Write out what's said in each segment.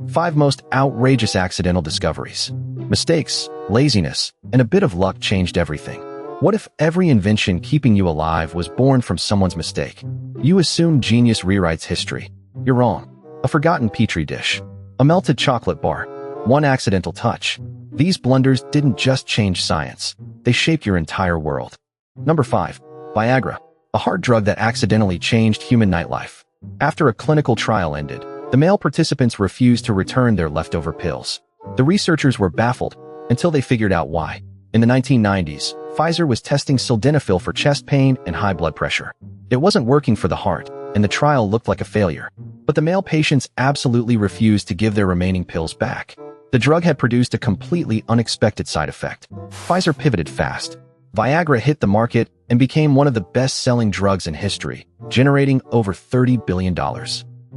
5 most outrageous accidental discoveries. Mistakes, laziness, and a bit of luck changed everything. What if every invention keeping you alive was born from someone's mistake? You assume genius rewrites history. You're wrong. A forgotten petri dish. A melted chocolate bar. One accidental touch. These blunders didn't just change science. They shaped your entire world. Number 5. Viagra. A hard drug that accidentally changed human nightlife. After a clinical trial ended, the male participants refused to return their leftover pills. The researchers were baffled until they figured out why. In the 1990s, Pfizer was testing sildenafil for chest pain and high blood pressure. It wasn't working for the heart, and the trial looked like a failure. But the male patients absolutely refused to give their remaining pills back. The drug had produced a completely unexpected side effect. Pfizer pivoted fast. Viagra hit the market and became one of the best-selling drugs in history, generating over $30 billion.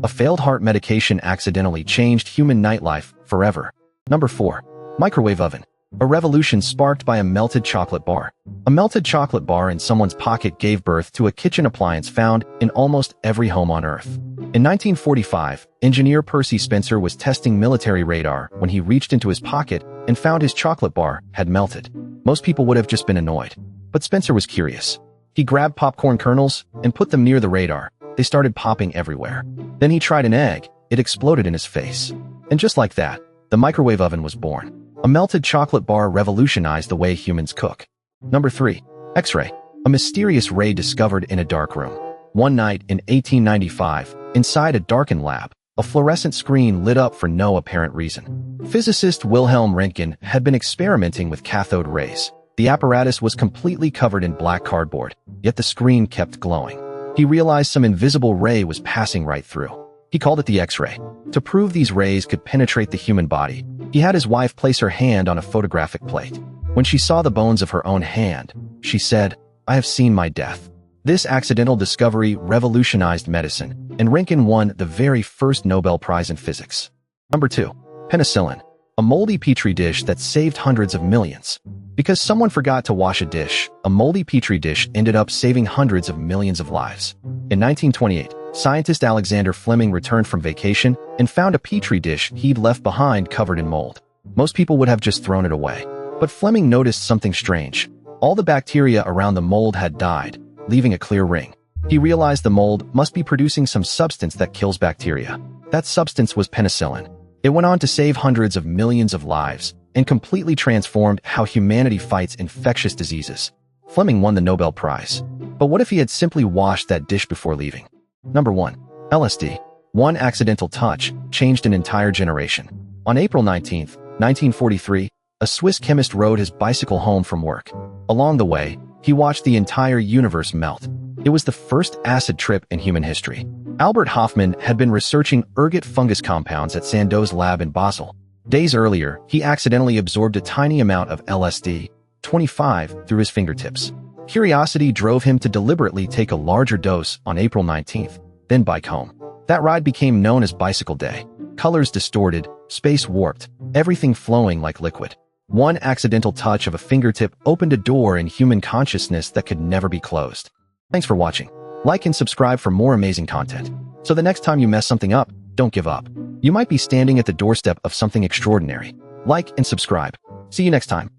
A failed heart medication accidentally changed human nightlife forever. Number 4. Microwave oven. A revolution sparked by a melted chocolate bar. A melted chocolate bar in someone's pocket gave birth to a kitchen appliance found in almost every home on Earth. In 1945, engineer Percy Spencer was testing military radar when he reached into his pocket and found his chocolate bar had melted. Most people would have just been annoyed. But Spencer was curious. He grabbed popcorn kernels and put them near the radar. They started popping everywhere. Then he tried an egg. It exploded in his face. And just like that, the microwave oven was born. A melted chocolate bar revolutionized the way humans cook. Number 3. X-ray. A mysterious ray discovered in a dark room. One night in 1895, inside a darkened lab, a fluorescent screen lit up for no apparent reason. Physicist Wilhelm Röntgen had been experimenting with cathode rays. The apparatus was completely covered in black cardboard, yet the screen kept glowing. He realized some invisible ray was passing right through. He called it the X-ray. To prove these rays could penetrate the human body, he had his wife place her hand on a photographic plate. When she saw the bones of her own hand, she said, "I have seen my death." This accidental discovery revolutionized medicine, and Röntgen won the very first Nobel Prize in physics. Number 2. Penicillin. A moldy petri dish that saved hundreds of millions. Because someone forgot to wash a dish, a moldy petri dish ended up saving hundreds of millions of lives. In 1928, scientist Alexander Fleming returned from vacation and found a petri dish he'd left behind covered in mold. Most people would have just thrown it away. But Fleming noticed something strange. All the bacteria around the mold had died, leaving a clear ring. He realized the mold must be producing some substance that kills bacteria. That substance was penicillin. It went on to save hundreds of millions of lives and completely transformed how humanity fights infectious diseases. Fleming won the Nobel Prize. But what if he had simply washed that dish before leaving? Number 1. LSD. One accidental touch changed an entire generation. On April 19, 1943, a Swiss chemist rode his bicycle home from work. Along the way, he watched the entire universe melt. It was the first acid trip in human history. Albert Hofmann had been researching ergot fungus compounds at Sandow's lab in Basel. Days earlier, he accidentally absorbed a tiny amount of LSD, 25, through his fingertips. Curiosity drove him to deliberately take a larger dose on April 19th, then bike home. That ride became known as Bicycle Day. Colors distorted, space warped, everything flowing like liquid. One accidental touch of a fingertip opened a door in human consciousness that could never be closed. Thanks for watching. Like and subscribe for more amazing content. So the next time you mess something up, don't give up. You might be standing at the doorstep of something extraordinary. Like and subscribe. See you next time.